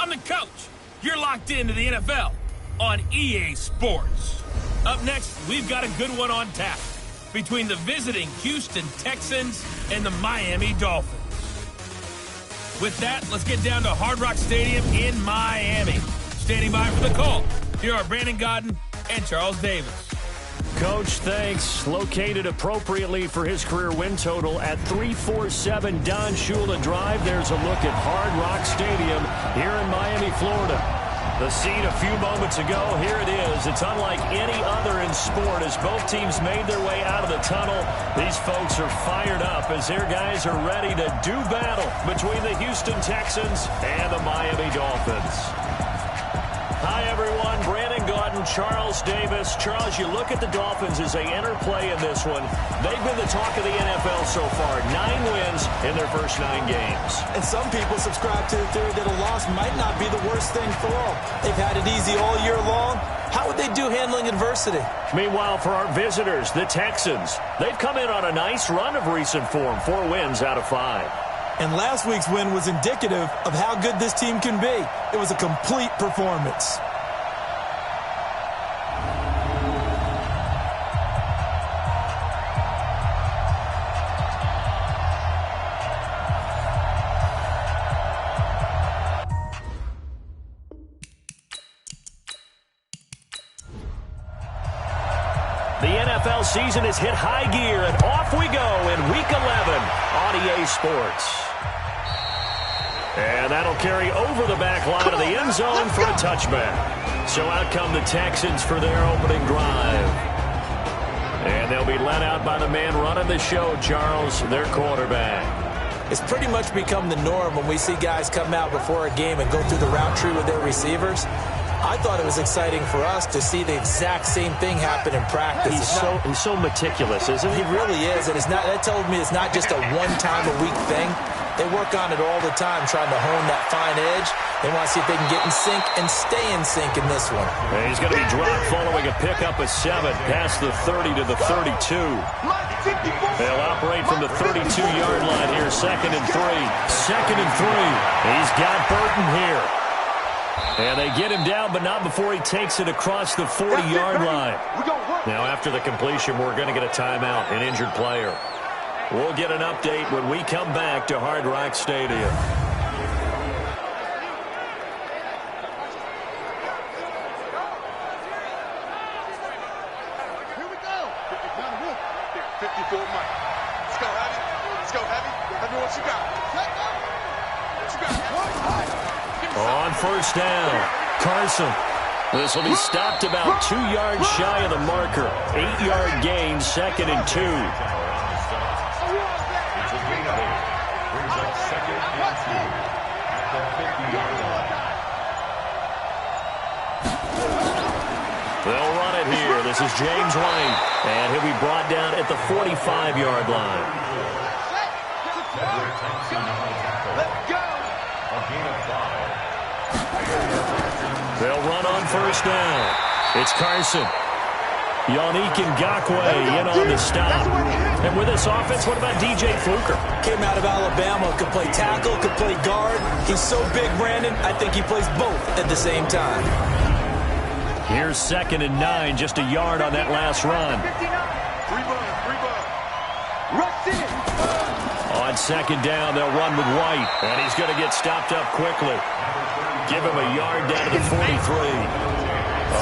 I'm the coach. You're locked into the NFL on EA Sports. Up next, we've got a good one on tap between the visiting Houston Texans and the Miami Dolphins. With that, let's get down to Hard Rock Stadium in Miami. Standing by for the call, here are Brandon Gaudin and Charles Davis. Coach, thanks. Located appropriately for his career win total at 347 Don Shula Drive. There's a look at Hard Rock Stadium here in Miami, Florida. The scene a few moments ago, here it is. It's unlike any other in sport as both teams made their way out of the tunnel. These folks are fired up as their guys are ready to do battle between the Houston Texans and the Miami Dolphins. Hi, everyone. Brandon Gaudin, Charles Davis. Charles, you look at the Dolphins as they enter play in this one. They've been the talk of the NFL so far. 9 wins in their first 9 games. And some people subscribe to the theory that a loss might not be the worst thing for them. They've had it easy all year long. How would they do handling adversity? Meanwhile, for our visitors, the Texans, they've come in on a nice run of recent form. 4 wins out of 5. And last week's win was indicative of how good this team can be. It was a complete performance. The NFL season has hit high gear, and off we go in Week 11 on EA Sports. And that'll carry over the back line of the end zone for a touchback. So out come the Texans for their opening drive. And they'll be led out by the man running the show, Charles, their quarterback. It's pretty much become the norm when we see guys come out before a game and go through the route tree with their receivers. I thought it was exciting for us to see the exact same thing happen in practice. He's so meticulous, isn't he? He really is, and that tells me it's not just a one-time-a-week thing. They work on it all the time, trying to hone that fine edge. They want to see if they can get in sync and stay in sync in this one. And he's going to be dropped following a pickup of 7 past the 30 to the 32. They'll operate from the 32-yard line here, 2nd and 3. 2nd and 3. He's got Burton here. And they get him down, but not before he takes it across the 40-yard line. Now, after the completion, we're going to get a timeout, an injured player. We'll get an update when we come back to Hard Rock Stadium. Here we go. 54 Mike. Let's go heavy. Let's go heavy. Heavy, what you got? What you got? On first down, Carson. This will be stopped about 2 yards shy of the marker. 8-yard gain, 2nd and 2. They'll run it here. This is James White, and he'll be brought down at the 45-yard line. Let's go. They'll run on first down. It's Carson. Yannick Ngakoue in on the stop. And with this offense, what about DJ Fluker? Came out of Alabama, could play tackle, could play guard. He's so big, Brandon, I think he plays both at the same time. Here's 2nd and 9, just a yard on that last run. On 2nd down, they'll run with White, and he's going to get stopped up quickly. Give him a yard down to the 43.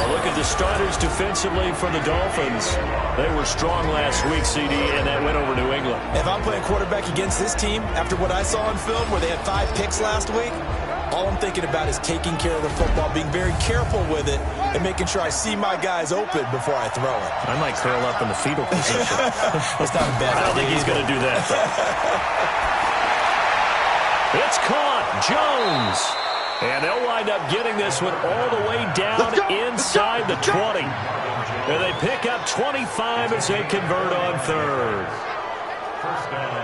Look at the starters defensively for the Dolphins. They were strong last week, CD, and that went over New England. If I'm playing quarterback against this team, after what I saw on film where they had 5 picks last week, all I'm thinking about is taking care of the football, being very careful with it, and making sure I see my guys open before I throw it. I might curl up in the fetal position. That's not a bad idea. I don't think he's going to do that, though. It's caught. Jones. And they'll wind up getting this one all the way down inside the 20. And they pick up 25 as they convert on 3rd.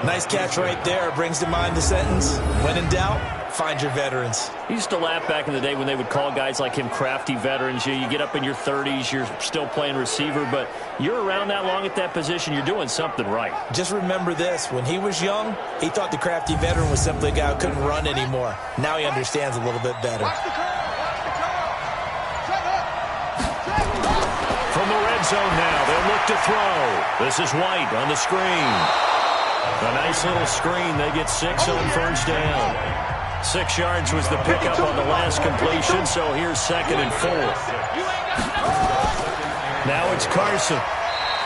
Nice catch right there. Brings to mind the sentence, when in doubt, Find your veterans. He used to laugh back in the day when they would call guys like him crafty veterans. You get up in your 30s, you're still playing receiver, but you're around that long at that position, you're doing something right. Just remember this. When he was young, he thought the crafty veteran was simply a guy who couldn't run anymore. Now he understands a little bit better. From the red zone now, they'll look to throw. This is White on the screen. A nice little screen. They get 6 on first down. 6 yards was the pickup on the last completion, so here's 2nd and 4. Now it's Carson.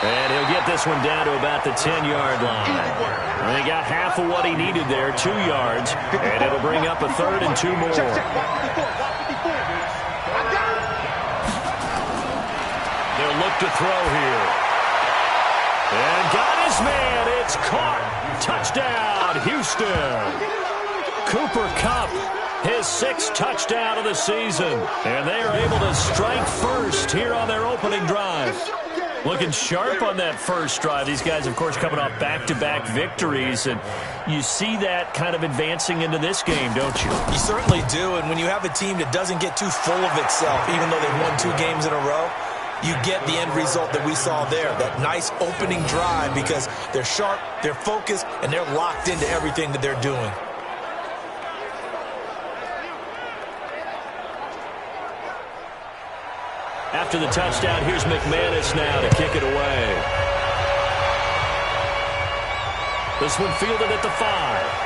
And he'll get this one down to about the 10-yard line. And he got half of what he needed there, 2 yards, and it'll bring up a 3rd and 2 more. They'll look to throw here. And got his man. It's caught. Touchdown, Houston. Cooper Kupp, his 6th touchdown of the season. And they are able to strike first here on their opening drive. Looking sharp on that first drive. These guys, of course, coming off back-to-back victories. And you see that kind of advancing into this game, don't you? You certainly do. And when you have a team that doesn't get too full of itself, even though they've won 2 games in a row, you get the end result that we saw there, that nice opening drive, because they're sharp, they're focused, and they're locked into everything that they're doing. After the touchdown, here's McManus now to kick it away. This one fielded at the 5.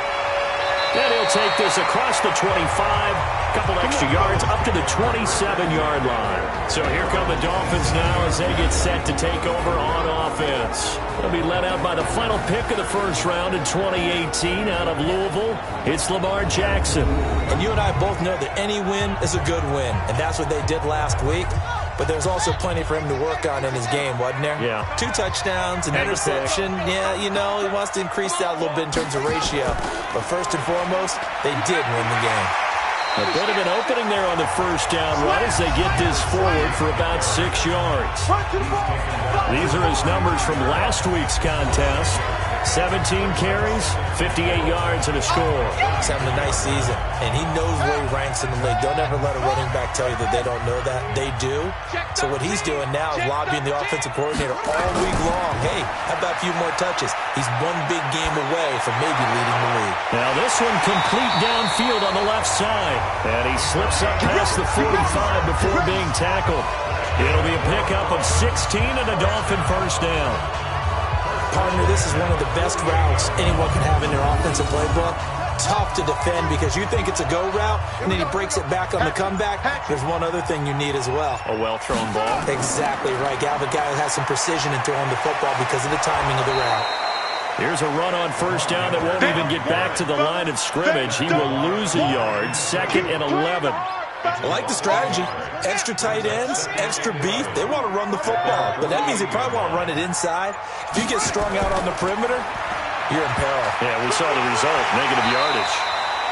And he'll take this across the 25, a couple extra yards up to the 27-yard line. So here come the Dolphins now as they get set to take over on offense. They'll be led out by the final pick of the first round in 2018 out of Louisville. It's Lamar Jackson. And you and I both know that any win is a good win, and that's what they did last week. But there's also plenty for him to work on in his game, wasn't there? Yeah. 2 touchdowns, an interception. Yeah, you know, he wants to increase that a little bit in terms of ratio. But first and foremost, they did win the game. A bit of an opening there on the first down run as they get this forward for about 6 yards. These are his numbers from last week's contest. 17 carries, 58 yards, and a score. He's having a nice season, and he knows where he ranks in the league. Don't ever let a running back tell you that they don't know that. They do. So what he's doing now is lobbying the offensive coordinator all week long. Hey, how about a few more touches? He's one big game away from maybe leading the league. Now this one complete downfield on the left side. And he slips up past the 45 before being tackled. It'll be a pickup of 16 and a Dolphin first down. Partner, this is one of the best routes anyone can have in their offensive playbook. Tough to defend because you think it's a go route, and then he breaks it back on the comeback. There's one other thing you need as well. A well-thrown ball. Exactly right. You have a guy who has some precision in throwing the football because of the timing of the route. Here's a run on first down that won't even get back to the line of scrimmage. He will lose a yard. 2nd and 11. I like the strategy. Extra tight ends, extra beef. They want to run the football, but that means they probably want to run it inside. If you get strung out on the perimeter, you're in peril. Yeah, we saw the result, negative yardage.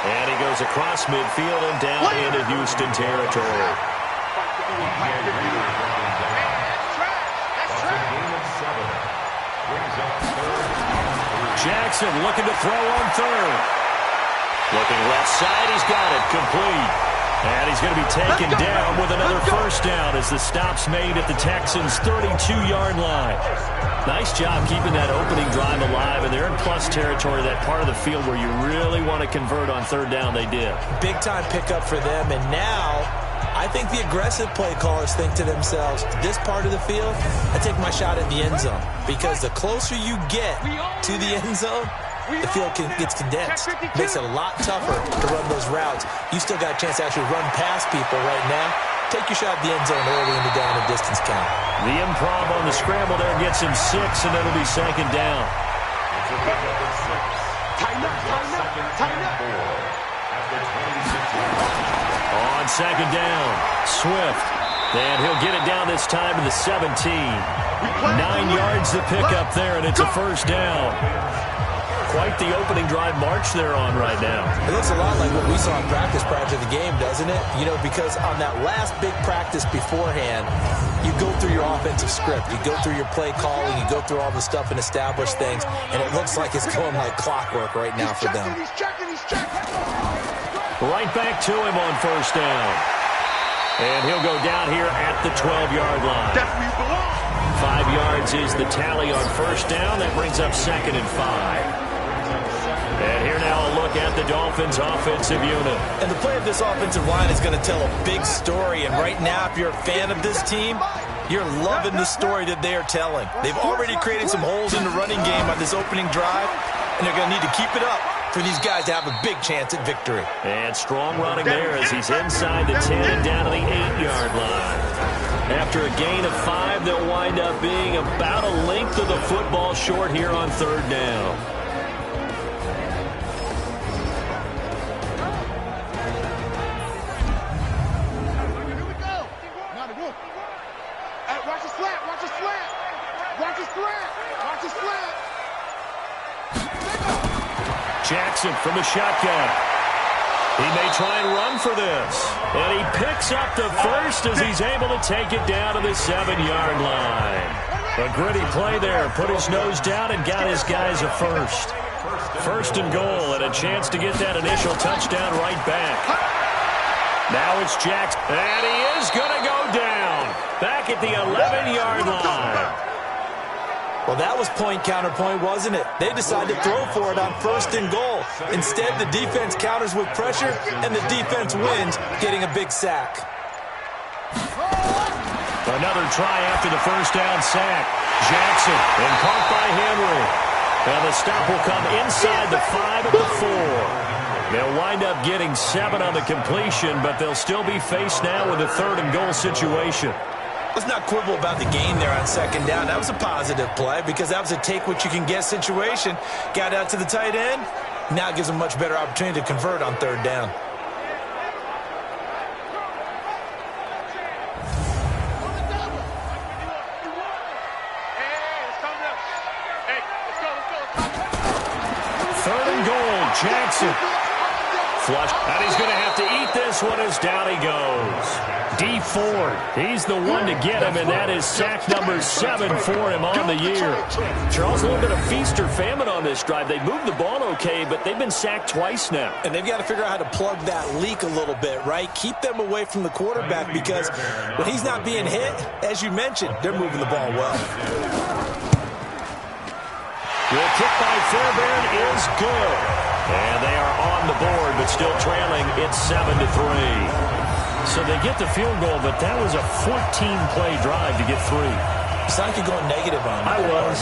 And he goes across midfield and down into Houston territory. Jackson looking to throw on 3rd. Looking left side, he's got it, complete. And he's going to be taken down with another first down as the stop's made at the Texans' 32-yard line. Nice job keeping that opening drive alive, and they're in plus territory, that part of the field where you really want to convert on 3rd down. They did. Big-time pickup for them, and now I think the aggressive play callers think to themselves, this part of the field, I take my shot at the end zone, because the closer you get to the end zone, the field gets condensed. Makes it a lot tougher to run those routes. You still got a chance to actually run past people right now. Take your shot at the end zone early in the down and distance count. The improv on the scramble there gets him 6, and it'll be 2nd down. On 2nd down, Swift. And he'll get it down this time to the 17. 9 yards to pick up there, and it's a first down. Quite the opening drive march they're on right now. It looks a lot like what we saw in practice prior to the game, doesn't it? You know, because on that last big practice beforehand, you go through your offensive script. You go through your play calling. You go through all the stuff and establish things. And it looks like it's going like clockwork right now for them. Right back to him on first down. And he'll go down here at the 12-yard line. That's where you belong. 5 yards is the tally on first down. That brings up 2nd and 5. And here now a look at the Dolphins' offensive unit. And the play of this offensive line is going to tell a big story. And right now, if you're a fan of this team, you're loving the story that they are telling. They've already created some holes in the running game on this opening drive, and they're going to need to keep it up for these guys to have a big chance at victory. And strong running there as he's inside the 10 and down to the 8-yard line. After a gain of 5, they'll wind up being about a length of the football short here on 3rd down. Jackson from the shotgun. He may try and run for this. And he picks up the first as he's able to take it down to the 7-yard line. A gritty play there. Put his nose down and got his guys a first. 1st and goal and a chance to get that initial touchdown right back. Now it's Jackson. And he is going to go down. Back at the 11-yard line. Well, that was point counterpoint, wasn't it? They decided to throw for it on 1st and goal. Instead, the defense counters with pressure, and the defense wins, getting a big sack. Another try after the first down sack. Jackson, and caught by Henry. And the stop will come inside the 5 at the 4. They'll wind up getting 7 on the completion, but they'll still be faced now with a 3rd and goal situation. Let's not quibble about the gain there on 2nd down. That was a positive play because that was a take-what-you-can-get situation. Got out to the tight end. Now gives them much better opportunity to convert on 3rd down. Third and goal, Jackson. Flush, and he's going to have to eat this one as down he goes. D Ford, he's the one to get him, and that is sack number 7 for him on the year. Charles, a little bit of feast or famine on this drive. They moved the ball okay, but they've been sacked twice now. And they've got to figure out how to plug that leak a little bit, right? Keep them away from the quarterback because when he's not being hit, as you mentioned, they're moving the ball well. The kick by Fairbairn is good. And they are on the board, but still trailing. It's 7-3. So they get the field goal, but that was a 14-play drive to get 3. It sounds like you're going negative on me. I was.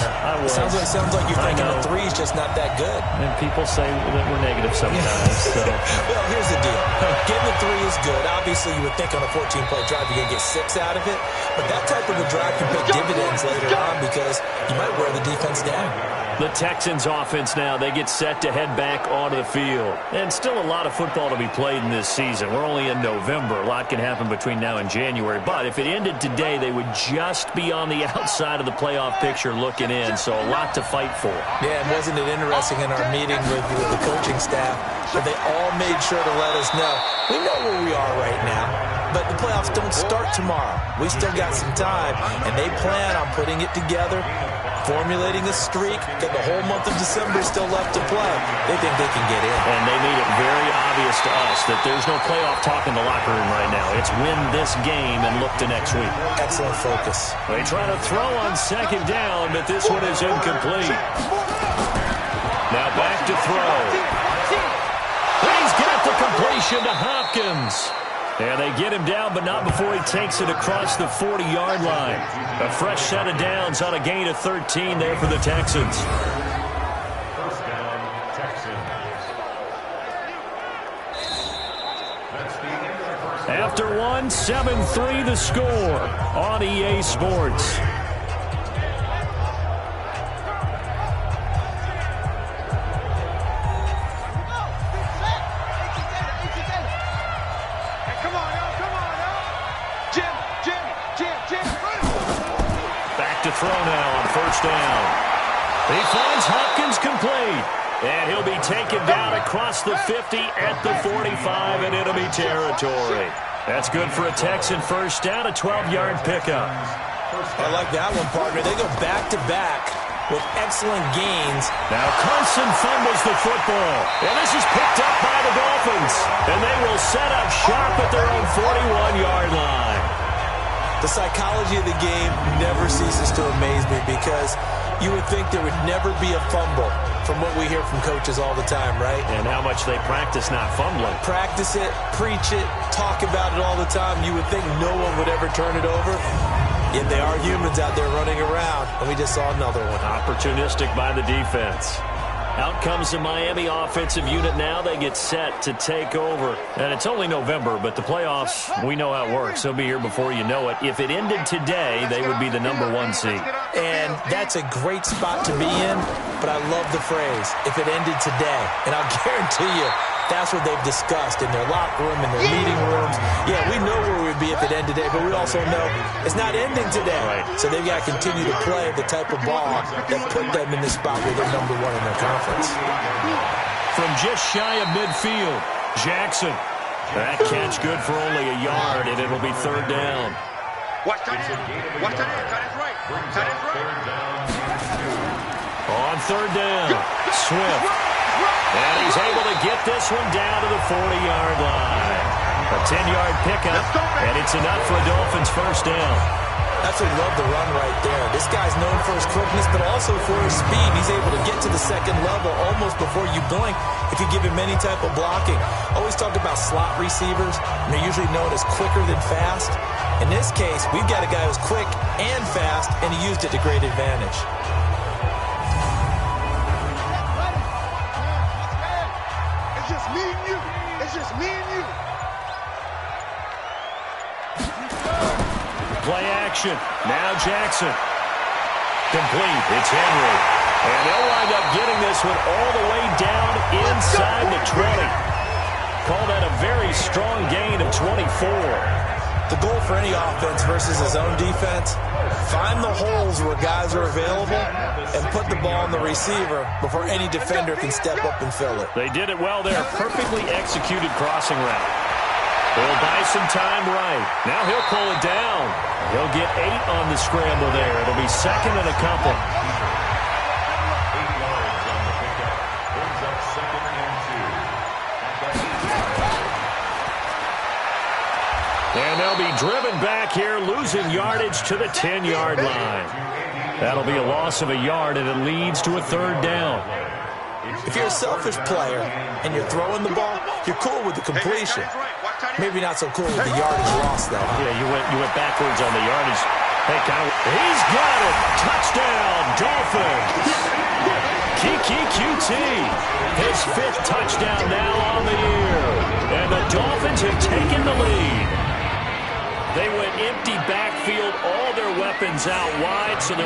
Sounds like you're thinking the 3 is just not that good. And people say that we're negative sometimes. So. Well, here's the deal. Getting the 3 is good. Obviously, you would think on a 14-play drive you're going to get 6 out of it. But that type of a drive can pay dividends later on because you might wear the defense down. The Texans offense now, they get set to head back onto the field. And still a lot of football to be played in this season. We're only in November. A lot can happen between now and January. But if it ended today, they would just be on the outside of the playoff picture looking in. So a lot to fight for. Yeah, and wasn't it interesting in our meeting with the coaching staff that they all made sure to let us know, we know where we are right now, but the playoffs don't start tomorrow. We still got some time, and they plan on putting it together, formulating a streak, that the whole month of December is still left to play. They think they can get in. And they made it very obvious to us that there's no playoff talk in the locker room right now. It's win this game and look to next week. Excellent focus. They try to throw on 2nd down, but this one is incomplete. Now back to throw. He's got the completion to Hopkins. And they get him down, but not before he takes it across the 40-yard line. A fresh set of downs on a gain of 13 there for the Texans. First down, Texans. After one, 7-3 the score on EA Sports. Throw now on first down. He finds Hopkins complete. And he'll be taken down across the 50 at the 45 in enemy territory. That's good for a Texan first down, a 12-yard pickup. I like that one, partner. They go back-to-back with excellent gains. Now Carson fumbles the football. And this is picked up by the Dolphins. And they will set up shop at their own 41-yard line. The psychology of the game never ceases to amaze me because you would think there would never be a fumble from what we hear from coaches all the time, right? And how much they practice not fumbling. Practice it, preach it, talk about it all the time. You would think no one would ever turn it over. Yet they are humans out there running around, and we just saw another one. Opportunistic by the defense. Out comes the Miami offensive unit now. They get set to take over. And it's only November, but the playoffs, we know how it works. They'll be here before you know it. If it ended today, they would be the #1 seed. And that's a great spot to be in, but I love the phrase, if it ended today. And I'll guarantee you, that's what they've discussed in their locker room, in their meeting rooms. Yeah, we know where we'd be if it ended today, but we also know it's not ending today. Right. So they've got to continue to play the type of ball that put them in the spot where they're #1 in their conference. From just shy of midfield, Jackson. That catch good for only a yard, and it'll be 3rd down. Watch that in. Watch that in. That is right. That is right. On 3rd down, Swift. And he's able to get this one down to the 40-yard line. A 10-yard pickup, and it's enough for a Dolphins 1st down. That's what we love the run right there. This guy's known for his quickness, but also for his speed. He's able to get to the 2nd level almost before you blink if you give him any type of blocking. Always talk about slot receivers, and they're usually known as quicker than fast. In this case, we've got a guy who's quick and fast, and he used it to great advantage. It's just me and you. It's just me and you. Play action. Now Jackson. Complete. It's Henry. And they'll wind up getting this one all the way down inside the 20. Call that a very strong gain of 24. The goal for any offense versus his own defense, find the holes where guys are available and put the ball on the receiver before any defender can step up and fill it. They did it well there. Perfectly executed crossing route. They'll buy some time right. Now he'll pull it down. He'll get 8 on the scramble there. It'll be 2nd and a couple. 8 yards on the pickup. Brings up 2nd and 2. And they'll be driven back here, losing yardage to the 10-yard line. That'll be a loss of a yard, and it leads to a 3rd down. If you're a selfish player and you're throwing the ball, you're cool with the completion. Maybe not so cool with the yardage loss, though. Yeah, you went backwards on the yardage. Hey, he's got it. Touchdown, Dolphins. Kiki QT. His 5th touchdown now on the year. And the Dolphins have taken the lead. They went empty backfield, all their weapons out wide, so there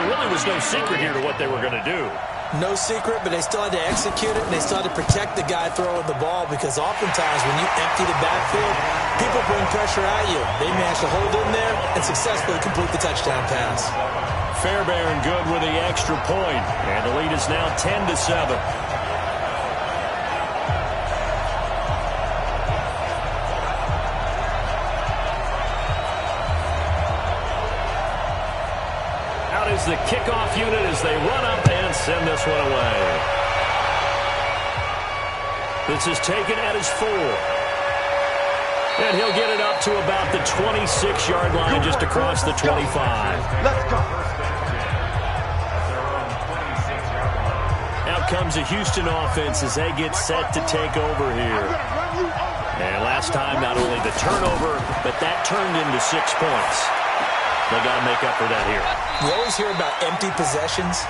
really was no secret here to what they were going to do. No secret, but they still had to execute it, and they still had to protect the guy throwing the ball because oftentimes when you empty the backfield, people bring pressure at you. They managed to hold in there and successfully complete the touchdown pass. Fairbairn good with the extra point, and the lead is now 10-7. Is the kickoff unit as they run up and send this one away. This is taken at his 4. And he'll get it up to about the 26-yard line, just across the 25. Let's go. Out comes the Houston offense as they get set to take over here. And last time, not only the turnover, but that turned into 6 points. They got to make up for that here. We always hear about empty possessions,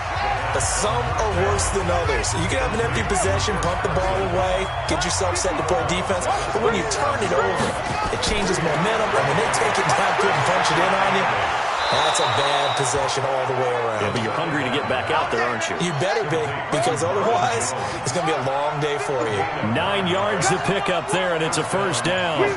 but some are worse than others. You can have an empty possession, punt the ball away, get yourself set to play defense, but when you turn it over, it changes momentum, and when they take it down good and punch it in on you, that's a bad possession all the way around. Yeah, but you're hungry to get back out there, aren't you? You better be, because otherwise, it's going to be a long day for you. 9 yards to pick up there, and it's a 1st down.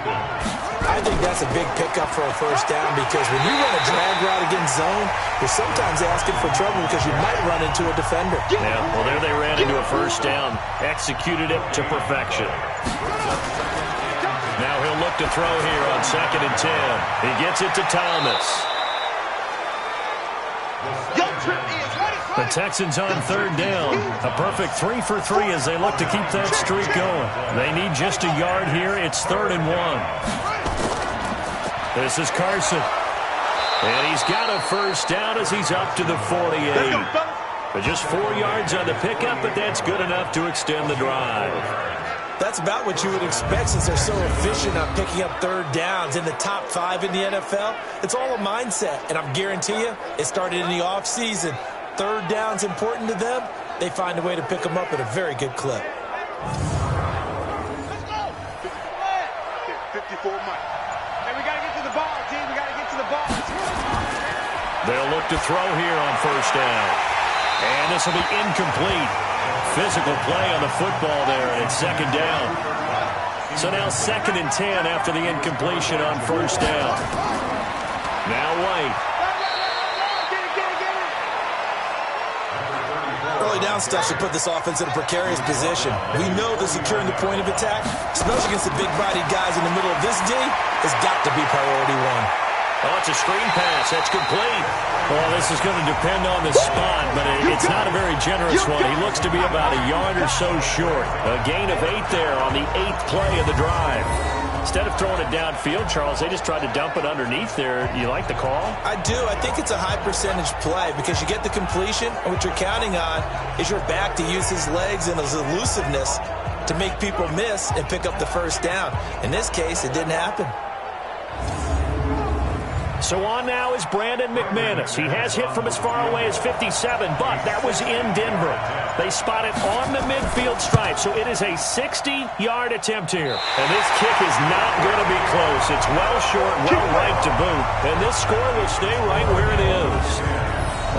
I think that's a big pickup for a 1st down because when you run a drag route against zone, you're sometimes asking for trouble because you might run into a defender. Yeah, well, there they ran into a 1st down, executed it to perfection. Now he'll look to throw here on 2nd and 10. He gets it to Thomas. Your trip is what is The Texans on third down. A perfect 3 for 3 as they look to keep that streak going. They need just a yard here. It's 3rd and 1. This is Carson. And he's got a first down as he's up to the 48. But just 4 yards on the pickup, but that's good enough to extend the drive. That's about what you would expect since they're so efficient on picking up third downs in the top 5 in the NFL. It's all a mindset, and I guarantee you it started in the offseason. Third down's important to them. They find a way to pick them up at a very good clip. Let's go. 54 Mike. Hey, we got to get to the ball, team. We got to get to the ball. They'll look to throw here on first down. And this will be incomplete. Physical play on the football there, and it's 2nd down. So now 2nd and 10 after the incompletion on first down. Now White. Early down stuff should put this offense in a precarious position. We know that securing the point of attack, especially against the big-bodied guys in the middle of this D, has got to be priority 1. Oh, it's a screen pass. That's complete. Well, this is going to depend on the spot, but it's not a very generous one. He looks to be about a yard or so short. A gain of 8 there on the 8th play of the drive. Instead of throwing it downfield, Charles, they just tried to dump it underneath there. You like the call? I do. I think it's a high-percentage play because you get the completion, and what you're counting on is your back to use his legs and his elusiveness to make people miss and pick up the first down. In this case, it didn't happen. So on now is Brandon McManus. He has hit from as far away as 57, but that was in Denver. They spot it on the midfield stripe, so it is a 60-yard attempt here. And this kick is not going to be close. It's well short, well right to boot, and this score will stay right where it is.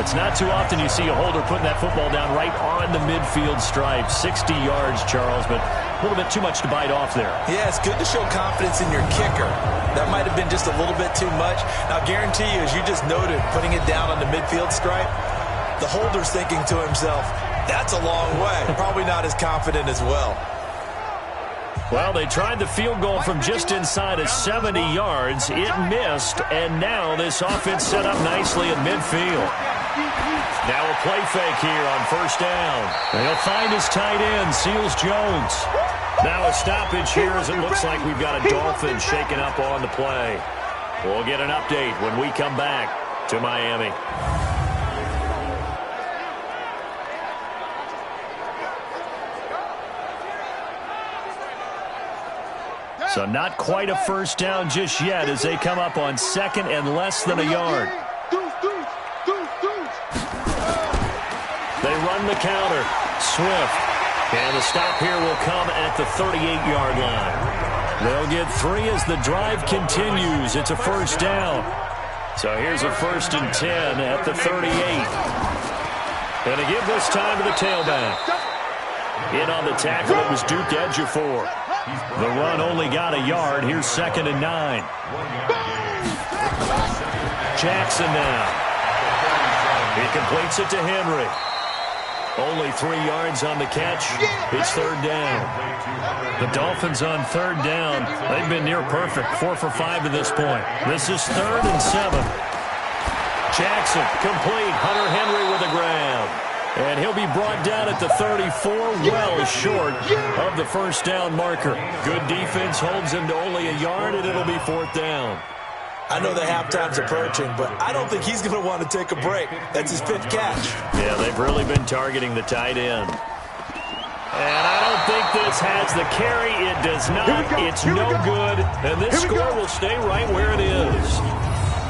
It's not too often you see a holder putting that football down right on the midfield stripe. 60 yards, Charles, but a little bit too much to bite off there. Yeah, it's good to show confidence in your kicker. That might have been just a little bit too much. Now, I guarantee you, as you just noted, putting it down on the midfield stripe, the holder's thinking to himself, that's a long way. Probably not as confident as well. Well, they tried the field goal from just inside of 70 yards. It missed, and now this offense set up nicely at midfield. Now a play fake here on first down. And he'll find his tight end, Seals Jones. Now a stoppage here as it looks like we've got a Dolphin shaking up on the play. We'll get an update when we come back to Miami. So not quite a first down just yet as they come up on 2nd and less than a yard. They run the counter. Swift. And the stop here will come at the 38-yard line. They'll get 3 as the drive continues. It's a first down. So here's a 1st and 10 at the 38. And to give this time to the tailback. In on the tackle, it was Duke Ejiofor. The run only got a yard. Here's 2nd and 9. Jackson now. He completes it to Henry. Only 3 yards on the catch. It's 3rd down. The Dolphins on 3rd down. They've been near perfect. 4 for 5 to this point. This is 3rd and 7. Jackson complete. Hunter Henry with a grab. And he'll be brought down at the 34, well short of the first down marker. Good defense holds him to only a yard, and it'll be 4th down. I know the halftime's approaching, but I don't think he's going to want to take a break. That's his 5th catch. Yeah, they've really been targeting the tight end. And I don't think this has the carry. It does not. It's no good. And this score will stay right where it is.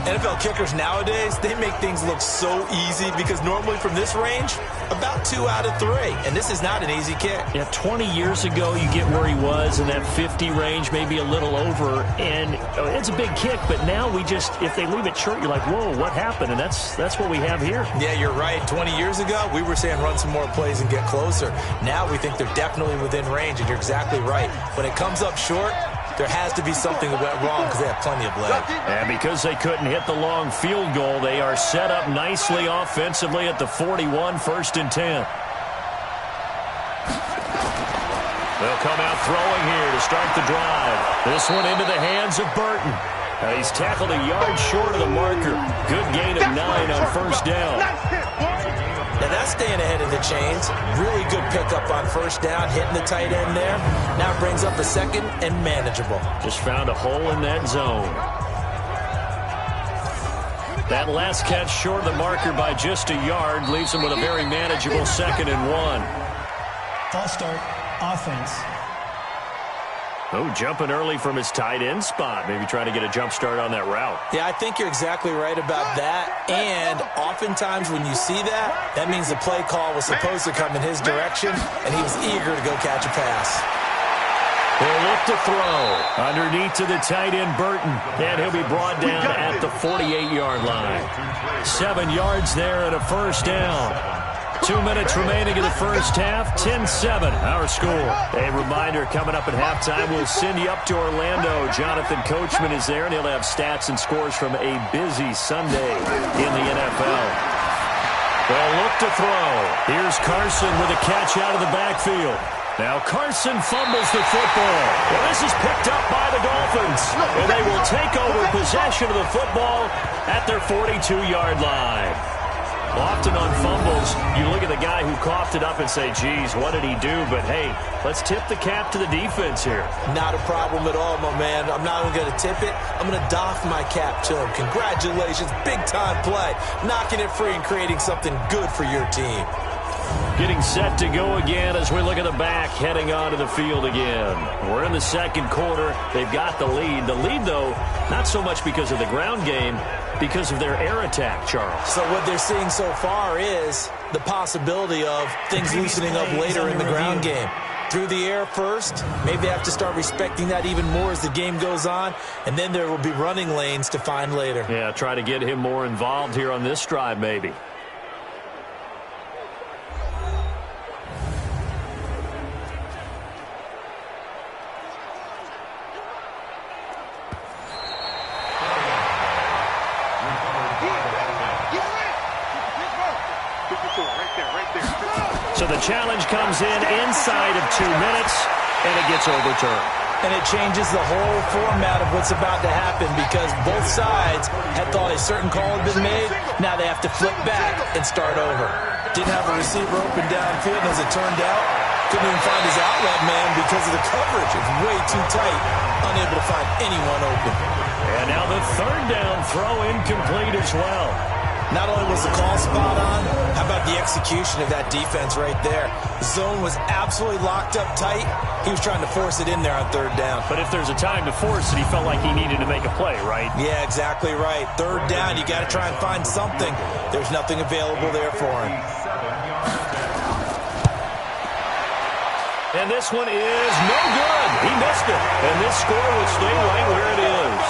NFL kickers nowadays, they make things look so easy because normally from this range, about 2 out of 3. And this is not an easy kick. Yeah, 20 years ago, you get where he was in that 50 range, maybe a little over. And it's a big kick, but now we just, if they leave it short, you're like, whoa, what happened? And that's what we have here. Yeah, you're right. 20 years ago, we were saying run some more plays and get closer. Now we think they're definitely within range, and you're exactly right. When it comes up short, there has to be something that went wrong because they have plenty of leg. And because they couldn't hit the long field goal, they are set up nicely offensively at the 41, 1st and 10. They'll come out throwing here to start the drive. This one into the hands of Burton. He's tackled a yard short of the marker. Good gain of 9 on first down. That that's staying ahead of the chains. Really good pickup on first down, hitting the tight end there. Now brings up a second and manageable. Just found a hole in that zone. That last catch short of the marker by just a yard leaves him with a very manageable 2nd and 1. False start, offense. Oh, jumping early from his tight end spot. Maybe trying to get a jump start on that route. Yeah, I think you're exactly right about that. And oftentimes when you see that, that means the play call was supposed to come in his direction, and he was eager to go catch a pass. They'll look to throw. Underneath to the tight end, Burton. And he'll be brought down at the 48-yard line. 7 yards there and a first down. 2 minutes remaining in the first half. 10-7, our score. A reminder, coming up at halftime, we'll send you up to Orlando. Jonathan Coachman is there, and he'll have stats and scores from a busy Sunday in the NFL. They'll look to throw. Here's Carson with a catch out of the backfield. Now Carson fumbles the football. Well, this is picked up by the Dolphins, and they will take over possession of the football at their 42-yard line. Often on fumbles, you look at the guy who coughed it up and say, geez, what did he do? But, hey, let's tip the cap to the defense here. Not a problem at all, my man. I'm not even going to tip it. I'm going to doff my cap to him. Congratulations. Big-time play. Knocking it free and creating something good for your team. Getting set to go again as we look at the back, heading onto the field again. We're in the second quarter. They've got the lead. The lead, though, not so much because of the ground game, because of their air attack, Charles. So what they're seeing so far is the possibility of things loosening up later in the ground game. Through the air first, maybe they have to start respecting that even more as the game goes on, and then there will be running lanes to find later. Yeah, try to get him more involved here on this drive, maybe. So the challenge comes in inside of 2 minutes, and it gets overturned. And it changes the whole format of what's about to happen because both sides had thought a certain call had been made. Now they have to flip back and start over. Didn't have a receiver open downfield, and as it turned out, couldn't even find his outlet man because of the coverage. It's way too tight, unable to find anyone open. And now the third down throw incomplete as well. Not only was the call spot on, how about the execution of that defense right there? The zone was absolutely locked up tight. He was trying to force it in there on third down. But if there's a time to force it, he felt like he needed to make a play, right? Yeah, exactly right. Third down, you got to try and find something. There's nothing available there for him. And this one is no good. He missed it. And this score will stay right where it is.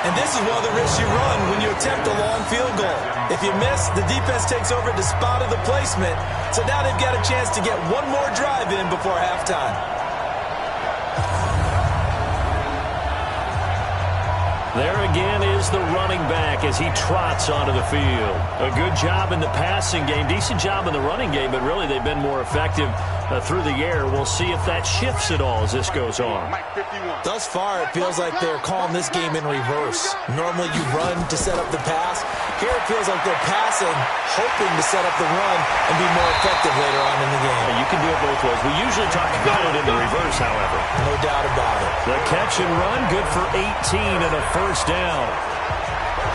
And this is one of the risks you run when you attempt a long field goal. If you miss, the defense takes over the spot of the placement. So now they've got a chance to get one more drive in before halftime. There again is the running back as he trots onto the field. A good job in the passing game, decent job in the running game, but really they've been more effective through the air. We'll see if that shifts at all as this goes on. Thus far, it feels like they're calling this game in reverse. Normally you run to set up the pass. Here it feels like they're passing, hoping to set up the run and be more effective later on in the game. You can do it both ways. We usually talk about it in the reverse, however. No doubt about it. The catch and run, good for 18 and a first down.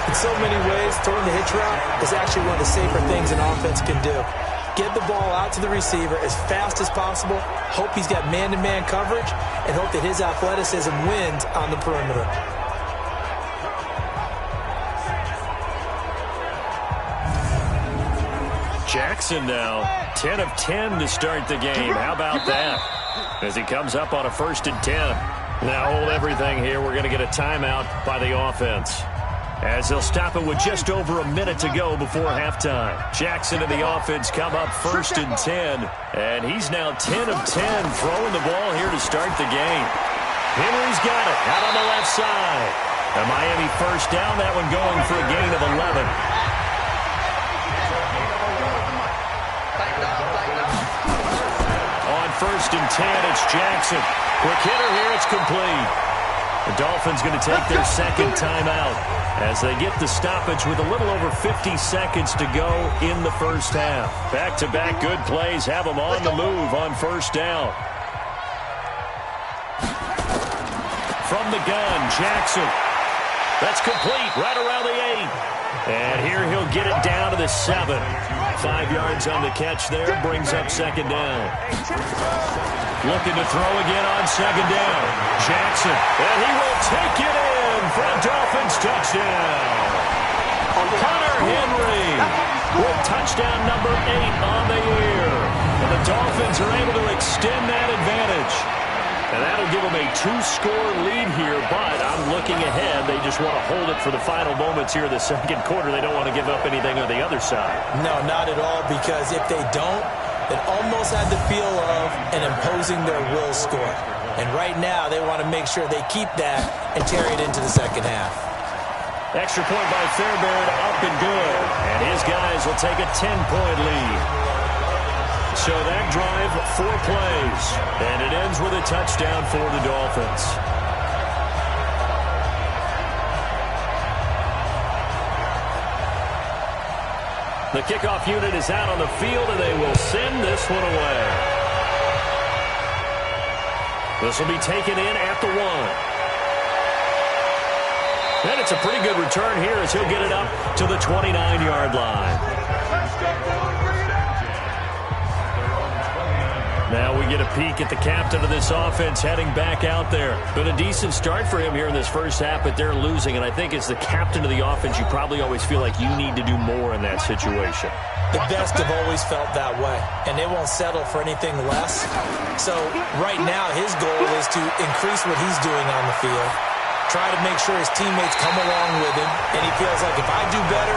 In so many ways, throwing the hitch route is actually one of the safer things an offense can do. Get the ball out to the receiver as fast as possible, hope he's got man-to-man coverage, and hope that his athleticism wins on the perimeter. Jackson now, 10 of 10 to start the game. How about that? As he comes up on a 1st and 10. Now hold everything here. We're going to get a timeout by the offense. As they'll stop it with just over a minute to go before halftime. Jackson and the offense come up 1st and 10. And he's now 10 of 10 throwing the ball here to start the game. Henry's got it out on the left side. A Miami first down, that one going for a gain of 11. On 1st and 10, it's Jackson. Quick hitter here, it's complete. The Dolphins going to take their second timeout as they get the stoppage with a little over 50 seconds to go in the first half. Back-to-back good plays have them on the move on first down. From the gun, Jackson. That's complete right around the 8. And here he'll get it down to the 7. 5 yards on the catch there, brings up second down. Looking to throw again on second down. Jackson, and he will take it in for a Dolphins touchdown. Hunter Henry with touchdown number 8 on the year. And the Dolphins are able to extend that advantage. And that'll give them a 2-score lead here, but I'm looking ahead. They just want to hold it for the final moments here in the second quarter. They don't want to give up anything on the other side. No, not at all, because if they don't, it almost had the feel of an imposing their will score. And right now, they want to make sure they keep that and carry it into the second half. Extra point by Fairbairn, up and good. And his guys will take a 10-point lead. So that drive, 4 plays, and it ends with a touchdown for the Dolphins. The kickoff unit is out on the field, and they will send this one away. This will be taken in at the 1. And it's a pretty good return here as he'll get it up to the 29-yard line. Now we get a peek at the captain of this offense heading back out there. Been a decent start for him here in this first half, but they're losing. And I think as the captain of the offense, you probably always feel like you need to do more in that situation. The best have always felt that way, and they won't settle for anything less. So right now his goal is to increase what he's doing on the field, try to make sure his teammates come along with him, and he feels like if I do better,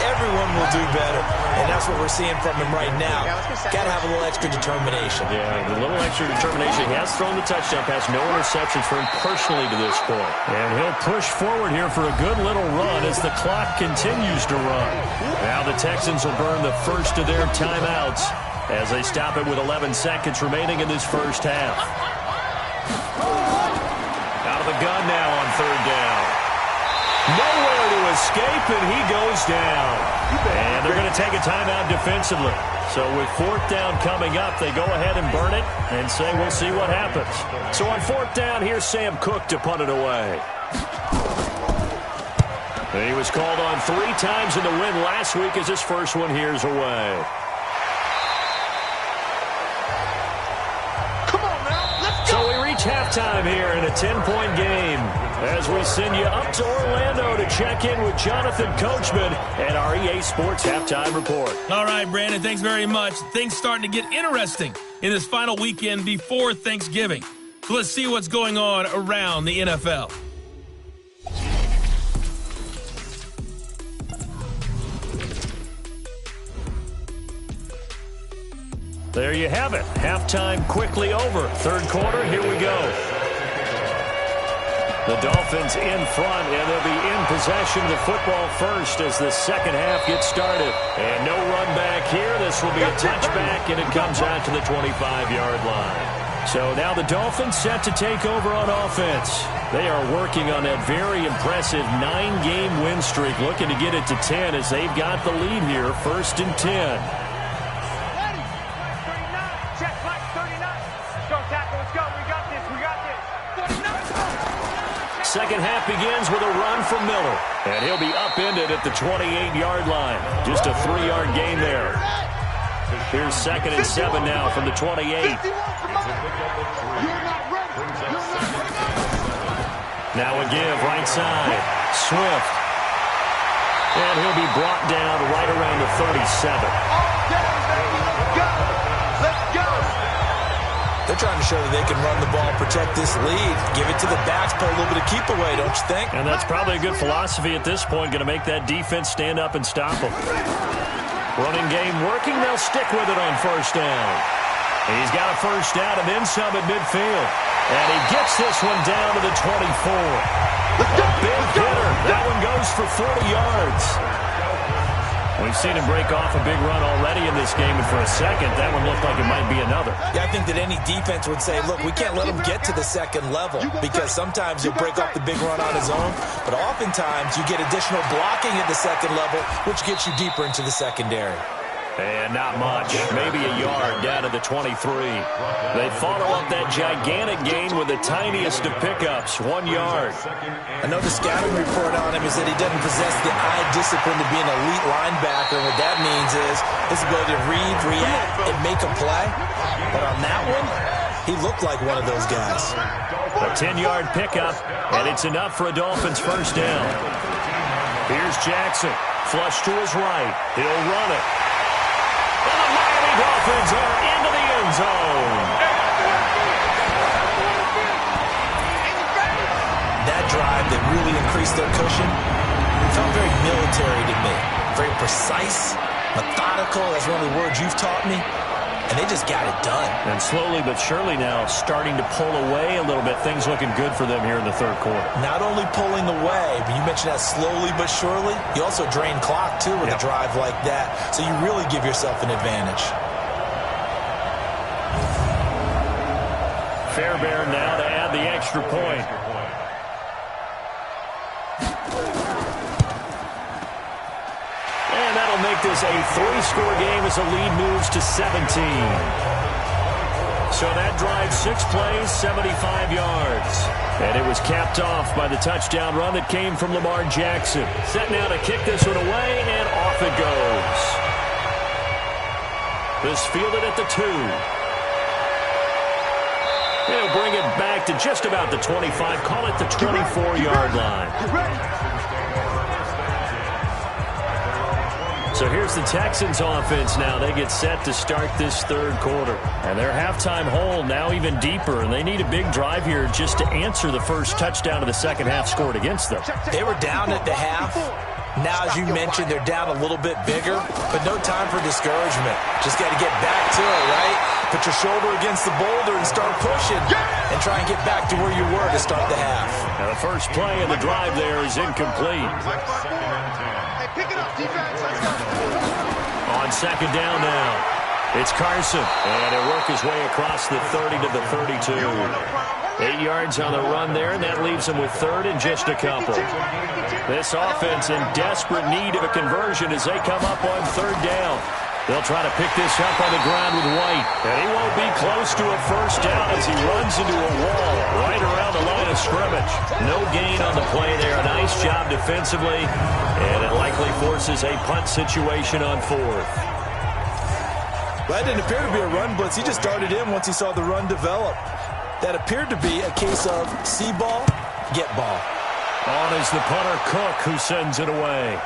everyone will do better. And that's what we're seeing from him right now. Got to have a little extra determination. Yeah, a little extra determination. He has thrown the touchdown pass. No interceptions for him personally to this point. And he'll push forward here for a good little run as the clock continues to run. Now the Texans will burn the first of their timeouts as they stop it with 11 seconds remaining in this first half. Out of the gun now on third down. Nowhere to escape, and he goes down. And they're going to take a timeout defensively. So with fourth down coming up, they go ahead and burn it and say we'll see what happens. So on fourth down, here's Sam Cook to punt it away. And he was called on 3 times in the win last week as his first one here's away. So we reach halftime here in a 10-point game as we send you up to Orlando to check in with Jonathan Coachman and our EA Sports Halftime Report. All right, Brandon, thanks very much. Things starting to get interesting in this final weekend before Thanksgiving. So let's see what's going on around the NFL. There you have it. Halftime quickly over. Third quarter, here we go. The Dolphins in front, and they'll be in possession of the football first as the second half gets started. And no run back here. This will be a touchback, and it comes out to the 25-yard line. So now the Dolphins set to take over on offense. They are working on that very impressive 9-game win streak, looking to get it to 10 as they've got the lead here, 1st and 10. Second half begins with a run from Miller. And he'll be upended at the 28-yard line. Just a 3-yard gain there. Here's 2nd and 7 now from the 28. Now a give, right side. Swift. And he'll be brought down right around the 37. They're trying to show that they can run the ball, protect this lead, give it to the backs, play a little bit of keep away, don't you think? And that's probably a good philosophy at this point, going to make that defense stand up and stop them. Running game working, they'll stick with it on first down. He's got a first down and then some at midfield. And he gets this one down to the 24. A big hitter. That one goes for 40 yards. We've seen him break off a big run already in this game, and for a second, that one looked like it might be another. Yeah, I think that any defense would say, look, we can't let him get to the second level because sometimes he'll break off the big run on his own, but oftentimes you get additional blocking at the second level, which gets you deeper into the secondary. And not much. Maybe a yard down to the 23. They follow up that gigantic gain with the tiniest of pickups, 1 yard. I know the scouting report on him is that he doesn't possess the eye discipline to be an elite linebacker. What that means is his ability to read, react, and make a play. But on that one, he looked like one of those guys. A 10-yard pickup, and it's enough for a Dolphins first down. Here's Jackson. Flush to his right. He'll run it. And the Miami Dolphins are into the end zone. That drive that really increased their cushion felt very military to me. Very precise, methodical. That's one of the words you've taught me. And they just got it done. And slowly but surely now starting to pull away a little bit. Things looking good for them here in the third quarter. Not only pulling away, but you mentioned that slowly but surely. You also drain clock, too, with a drive like that. So you really give yourself an advantage. Fairbairn now to add the extra point. And that'll make this a 3-score game as the lead moves to 17. So that drive, 6 plays, 75 yards. And it was capped off by the touchdown run that came from Lamar Jackson. Set now to kick this one away, and off it goes. This fielded at the 2. He'll bring it back to just about the 25. Call it the 24-yard line. So here's the Texans offense now. They get set to start this third quarter. And their halftime hole now even deeper. And they need a big drive here just to answer the first touchdown of the second half scored against them. They were down at the half. Now, as you mentioned, they're down a little bit bigger. But no time for discouragement. Just got to get back to it, right? Put your shoulder against the boulder and start pushing. And try and get back to where you were to start the half. Now the first play of the drive there is incomplete. Pick it up, defense. Let's go. On second down now, it's Carson. And he'll work his way across the 30 to the 32. 8 yards on the run there, and that leaves him with third and just a couple. This offense in desperate need of a conversion as they come up on third down. They'll try to pick this up on the ground with White. And he won't be close to a first down as he runs into a wall right around the line of scrimmage. No gain on the play there. A nice job defensively. And it likely forces a punt situation on fourth. Well, that didn't appear to be a run blitz. He just darted in once he saw the run develop. That appeared to be a case of see ball, get ball. On is the punter Cook, who sends it away.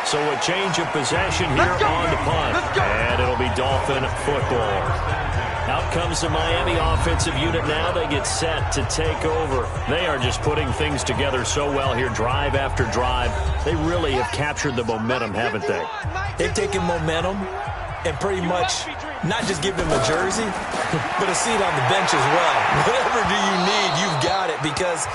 So a change of possession here on the punt. And it'll be Dolphin football. Out comes the Miami offensive unit now. They get set to take over. They are just putting things together so well here, drive after drive. They really have captured the momentum, haven't they? They've taken momentum and pretty much not just give them a jersey, but a seat on the bench as well. Whatever do you need, you've got it, because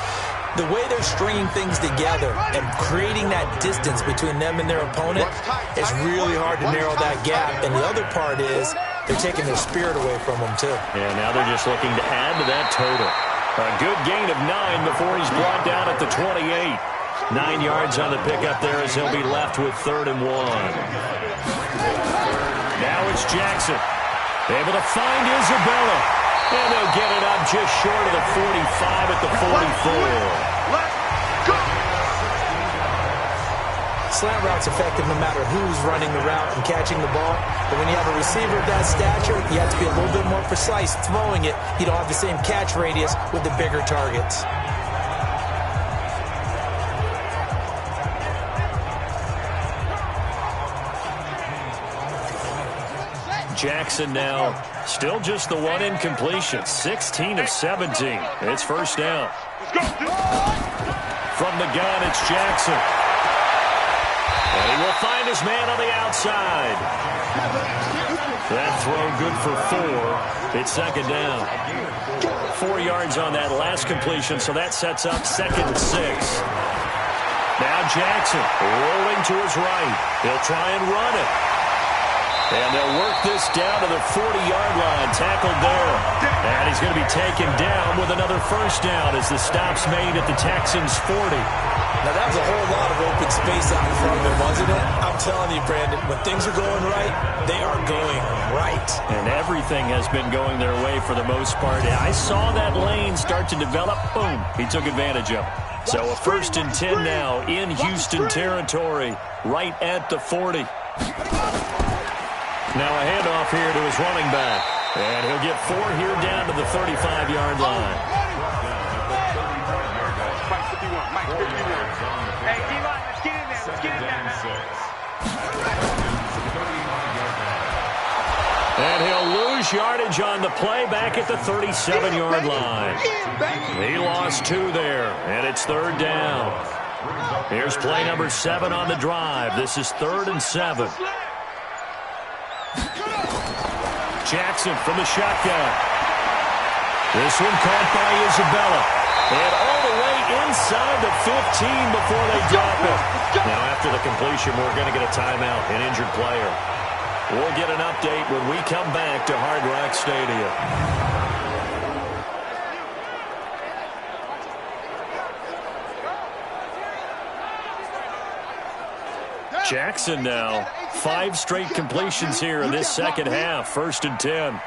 the way they're stringing things together and creating that distance between them and their opponent, it's really hard to narrow that gap. And the other part is they're taking their spirit away from them, too. And now they're just looking to add to that total. A good gain of 9 before he's brought down at the 28. 9 yards on the pickup there as he'll be left with 3rd and 1. Now it's Jackson. Able to find Isabella. And they'll get it up just short of the 45 at the 44. Let's go. Slant route's effective no matter who's running the route and catching the ball. But when you have a receiver of that stature, you have to be a little bit more precise throwing it. You don't have the same catch radius with the bigger targets. Jackson now still just the one incompletion. 16 of 17. It's first down. From the gun, it's Jackson. And he will find his man on the outside. That throw good for 4. It's second down. 4 yards on that last completion, so that sets up 2nd and 6. Now Jackson rolling to his right. He'll try and run it. And they'll work this down to the 40-yard line. Tackled there. And he's going to be taken down with another first down as the stop's made at the Texans' 40. Now, that was a whole lot of open space out in front of him, wasn't it? I'm telling you, Brandon, when things are going right, they are going right. And everything has been going their way for the most part. I saw that lane start to develop. Boom. He took advantage of it. So a 1st and 10 now in Houston territory, right at the 40. Now a handoff here to his running back. And he'll get 4 here down to the 35-yard line. Mike 51. Hey, D-line, let's get in there. Let's get in there. And he'll lose yardage on the play back at the 37-yard line. He lost 2 there, and it's 3rd down. Here's play number 7 on the drive. This is 3rd and 7. Jackson from the shotgun. This one caught by Isabella. And all the way inside the 15 before they drop it. Now after the completion, we're going to get a timeout, an injured player. We'll get an update when we come back to Hard Rock Stadium. Jackson now, 5 straight completions here in this second half. 1st and 10.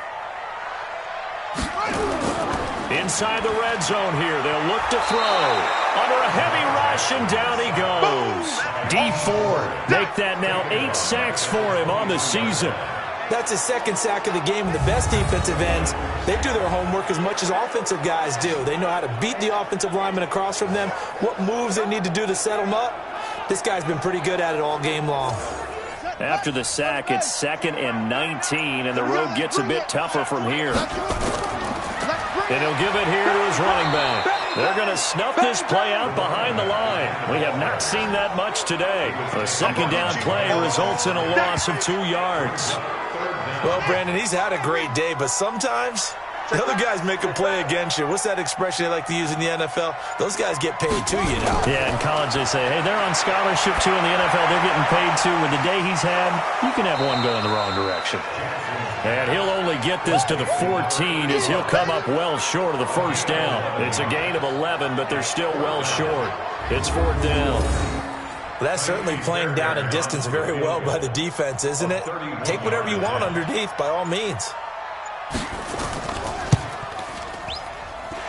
Inside the red zone here, they'll look to throw. Under a heavy rush, and down he goes. Dee Ford, make that now 8 sacks for him on the season. That's his 2nd sack of the game. And the best defensive ends, they do their homework as much as offensive guys do. They know how to beat the offensive lineman across from them, what moves they need to do to set them up. This guy's been pretty good at it all game long. After the sack, it's 2nd and 19, and the road gets a bit tougher from here. And he'll give it here to his running back. They're going to snuff this play out behind the line. We have not seen that much today. A 2nd down play results in a loss of 2 yards. Well, Brandon, he's had a great day, but sometimes the other guys make a play against you. What's that expression they like to use in the NFL? Those guys get paid too, you know. Yeah, in college they say, hey, they're on scholarship too. In the NFL, they're getting paid too. With the day he's had, you can have one go in the wrong direction. And he'll only get this to the 14 as he'll come up well short of the first down. It's a gain of 11, but they're still well short. It's 4th down. Well, that's certainly playing down and distance very well by the defense, isn't it? Take whatever you want underneath, by all means.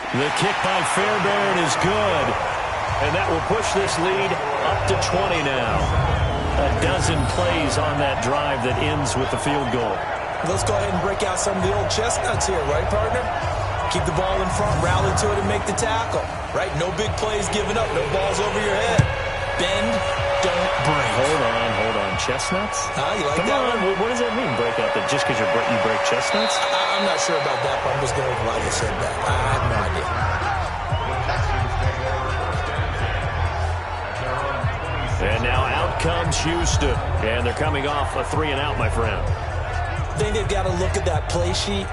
The kick by Fairbairn is good. And that will push this lead up to 20 now. A dozen plays on that drive that ends with the field goal. Let's go ahead and break out some of the old chestnuts here, right, partner? Keep the ball in front, rally to it, and make the tackle, right? No big plays given up, no balls over your head. Bend, don't break. Hold on. Chestnuts? You like Come that on, one? what does that mean, break out? That just because you break chestnuts? I'm not sure about that, but I'm just going to why you said that. I have no idea. And now out comes Houston. And they're coming off a 3-and-out, my friend. I think they've got to look at that play sheet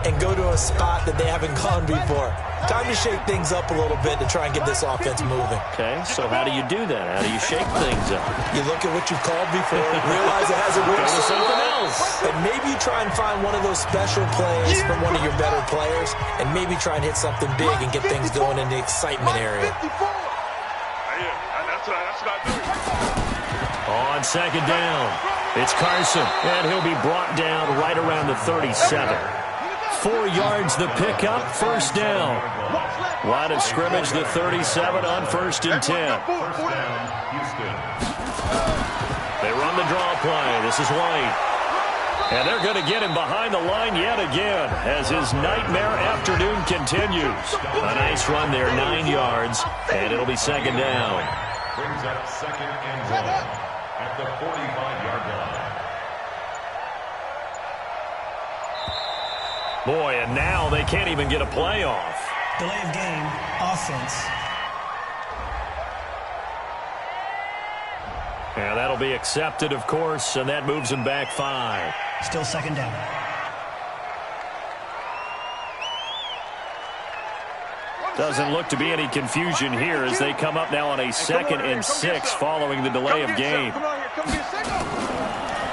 and go to a spot that they haven't gone before. Time to shake things up a little bit to try and get this offense moving. Okay, so how do you do that? How do you shake things up? You look at what you've called before, realize it hasn't worked Go to so something well, else. and maybe you try and find one of those special plays from one of your better players, and maybe try and hit something big and get things going in the excitement area. That's what I do. On 2nd down, it's Carson, and he'll be brought down right around the 37. 4 yards the pickup, 1st down. Line of scrimmage, the 37 on 1st and 10. They run the draw play. This is White. And they're going to get him behind the line yet again as his nightmare afternoon continues. A nice run there, 9 yards, and it'll be 2nd down. Brings up 2nd and 1 at the 45-yard line. Boy, and now they can't even get a play off. Delay of game, offense. And that'll be accepted, of course, and that moves him back 5. Still 2nd down. Doesn't look to be any confusion here as they come up now on a 2nd and 6 following the delay of game.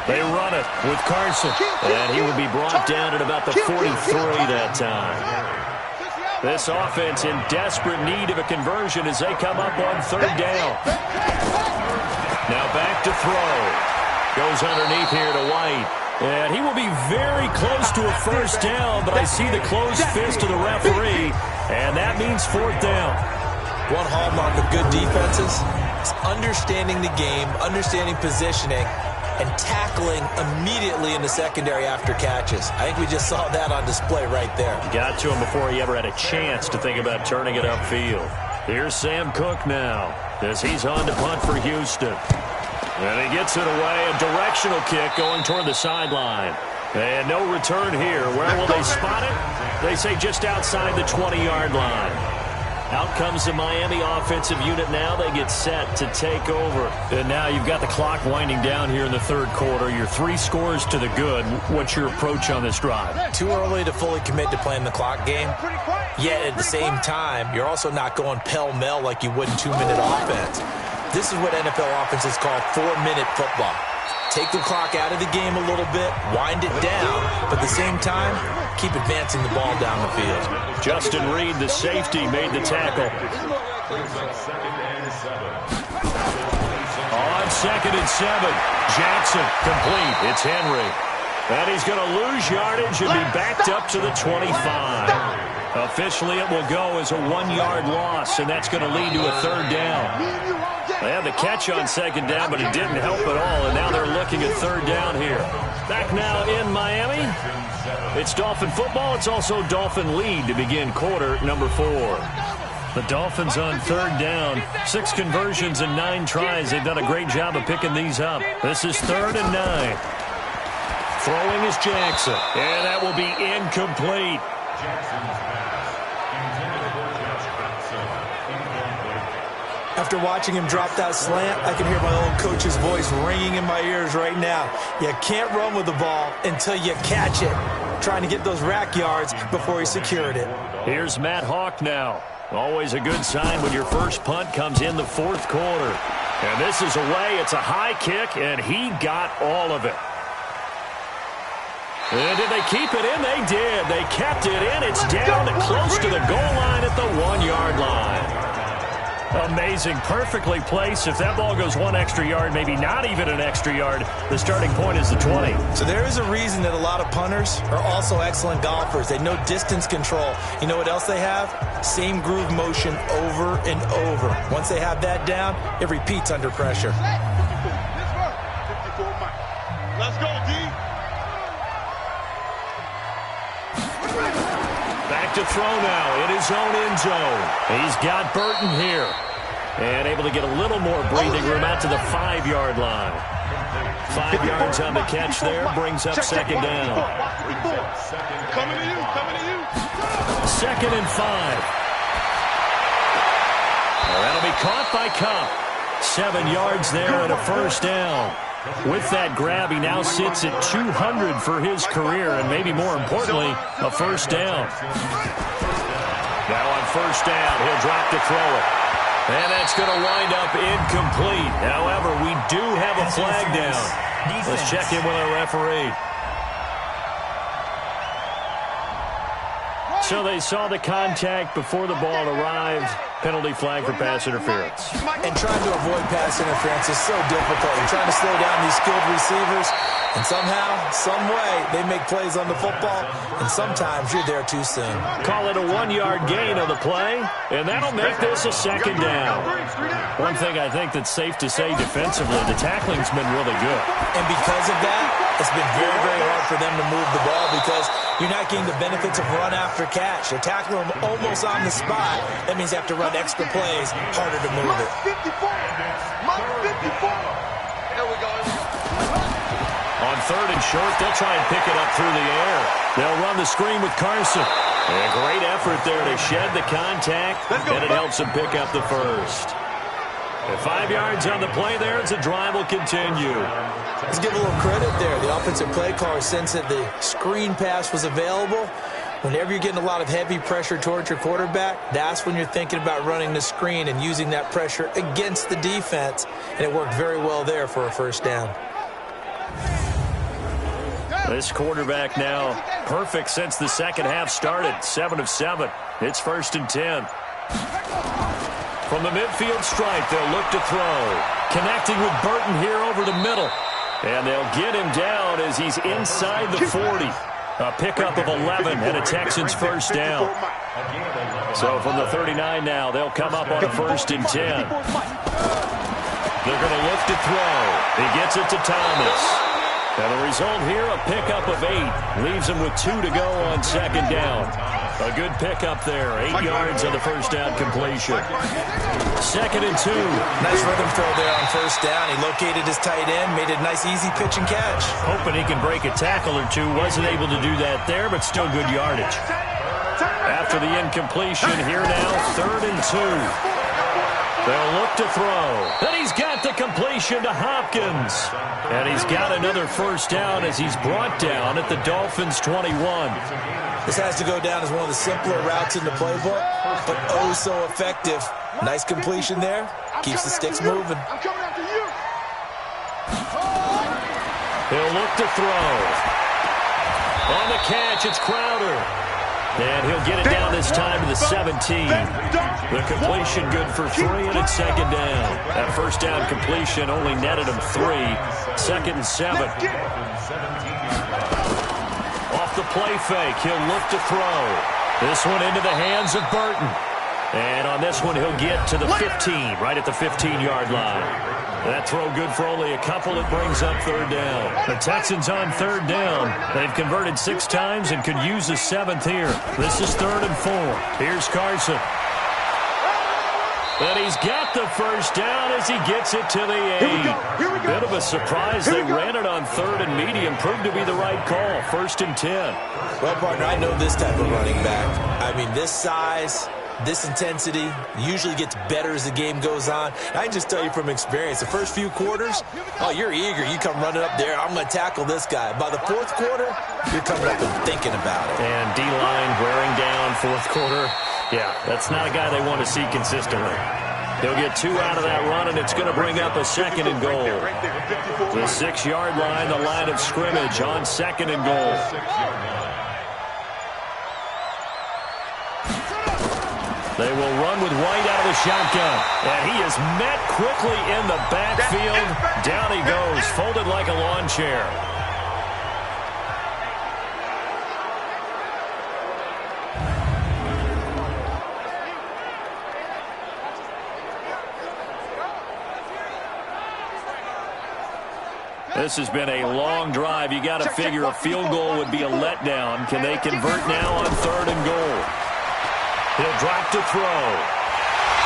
They run it with Carson, and he will be brought down at about the 43 that time. This offense in desperate need of a conversion as they come up on 3rd down. Now back to throw. Goes underneath here to White. And he will be very close to a 1st down, but I see the closed fist of the referee, and that means 4th down. One hallmark of good defenses is understanding the game, understanding positioning, and tackling immediately in the secondary after catches. I think we just saw that on display right there. Got to him before he ever had a chance to think about turning it upfield. Here's Sam Cook now as he's on to punt for Houston. And he gets it away, a directional kick going toward the sideline. And no return here. Where will they spot it? They say just outside the 20-yard line. Out comes the Miami offensive unit now. They get set to take over. And now you've got the clock winding down here in the 3rd quarter. You're 3 scores to the good. What's your approach on this drive? Too early to fully commit to playing the clock game. Yet at the same time, you're also not going pell-mell like you would in 2-minute offense. This is what NFL offenses call 4-minute football. Take the clock out of the game a little bit, wind it down, but at the same time, keep advancing the ball down the field. Justin Reed, the safety, made the tackle. On 2nd and 7, Jackson complete. It's Henry. And he's going to lose yardage and be backed up to the 25. Officially, it will go as a 1-yard loss, and that's going to lead to a 3rd down. They had the catch on 2nd down, but it didn't help at all, and now they're looking at 3rd down here. Back now in Miami. It's Dolphin football. It's also Dolphin lead to begin quarter number 4. The Dolphins on 3rd down. 6 conversions and 9 tries. They've done a great job of picking these up. This is 3rd and 9. Throwing is Jackson, and that will be incomplete. After watching him drop that slant, I can hear my old coach's voice ringing in my ears right now. You can't run with the ball until you catch it. Trying to get those rack yards before he secured it. Here's Matt Hawk now. Always a good sign when your first punt comes in the 4th quarter. And this is away. It's a high kick, and he got all of it. And did they keep it in? They did. They kept it in. It's down close to the goal line at the 1-yard line. Amazing. Perfectly placed. If that ball goes 1 extra yard, maybe not even an extra yard, the starting point is the 20. So there is a reason that a lot of punters are also excellent golfers. They know distance control. You know what else they have? Same groove motion over and over. Once they have that down, it repeats under pressure. 54 Mike. Let's go, D. Back to throw now in his own end zone. He's got Burton here. And able to get a little more breathing room out to the 5-yard line. 5 yards on the catch there. Brings up 2nd down. Coming to you, coming to you. 2nd and 5. Well, that'll be caught by Cup. 7 yards there and a 1st down. With that grab, he now sits at 200 for his career, and maybe more importantly, a 1st down. Now on 1st down, he'll drop to throw it. And that's going to wind up incomplete. However, we do have a flag down. Let's check in with our referee. So they saw the contact before the ball arrived. Penalty flag for pass interference. And trying to avoid pass interference is so difficult. You're trying to slow down these skilled receivers, and somehow, some way, they make plays on the football, and sometimes you're there too soon. Call it a 1-yard gain on the play, and that'll make this a 2nd down. One thing I think that's safe to say defensively, the tackling's been really good. And because of that, it's been very, very hard for them to move the ball because you're not getting the benefits of run after catch. You're tackling them almost on the spot. That means you have to run extra plays, harder to move it. 54. Mike 54. There we go. On 3rd and short, they'll try and pick it up through the air. They'll run the screen with Carson. And a great effort there to shed the contact, and it helps them pick up the 1st. And 5 yards on the play there as the drive will continue. Let's give a little credit there. The offensive play caller sensed that the screen pass was available, Whenever you're getting a lot of heavy pressure towards your quarterback, that's when you're thinking about running the screen and using that pressure against the defense. And it worked very well there for a first down. This quarterback now perfect since the second half started. 7 of 7. It's 1st and 10. From the midfield stripe, they'll look to throw. Connecting with Burton here over the middle. And they'll get him down as he's inside the 40. A pickup of 11 and a Texans first down. So from the 39 now, they'll come up on a 1st and 10. They're going to look to throw. He gets it to Thomas. And the result here, a pickup of 8. Leaves him with 2 to go on 2nd down. A good pickup there. 8 yards on the first down completion. 2nd and 2. Nice rhythm throw there on 1st down. He located his tight end, made a nice easy pitch and catch. Hoping he can break a tackle or two. Wasn't able to do that there, but still good yardage. After the incompletion, here now, 3rd and 2. They'll look to throw. And he's got the completion to Hopkins. And he's got another first down as he's brought down at the Dolphins' 21. This has to go down as one of the simpler routes in the playbook, but oh so effective. Nice completion there. Keeps the sticks moving. He'll look to throw. On the catch, it's Crowder. And he'll get it down this time to the 17. The completion good for 3, and it's 2nd down. That first down completion only netted him 3. 2nd and 7. Off the play fake, he'll look to throw. This one into the hands of Burton. And on this one, he'll get to the 15, right at the 15-yard line. That throw good for only a couple. It brings up 3rd down. The Texans on 3rd down. They've converted 6 times and could use a 7th here. This is 3rd and 4. Here's Carson. And he's got the first down as he gets it to the 8. Bit of a surprise. They ran it on 3rd and medium. Proved to be the right call. 1st and 10. Well, partner, I know this type of running back. I mean, this size, this intensity usually gets better as the game goes on. I can just tell you from experience, the first few quarters, oh, you're eager. You come running up there, I'm going to tackle this guy. By the 4th quarter, you're coming up and thinking about it. And D-line wearing down 4th quarter. Yeah, that's not a guy they want to see consistently. They'll get 2 out of that run, and it's going to bring up a 2nd and goal. The 6-yard line, the line of scrimmage on 2nd and goal. They will run with White out of the shotgun. And he is met quickly in the backfield. Down he goes, folded like a lawn chair. This has been a long drive. You got to figure a field goal would be a letdown. Can they convert now on 3rd and goal? He'll drop to throw.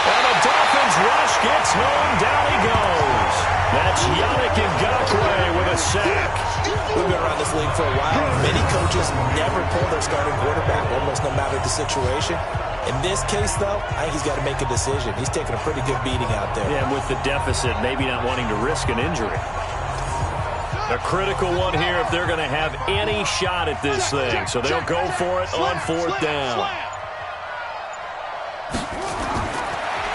And the Dolphins rush gets home. Down he goes. That's Yannick Ngakoue with a sack. We've been around this league for a while. Many coaches never pull their starting quarterback, almost no matter the situation. In this case, though, I think he's got to make a decision. He's taking a pretty good beating out there. Yeah, with the deficit, maybe not wanting to risk an injury. A critical one here if they're going to have any shot at this thing. So they'll go for it on 4th down.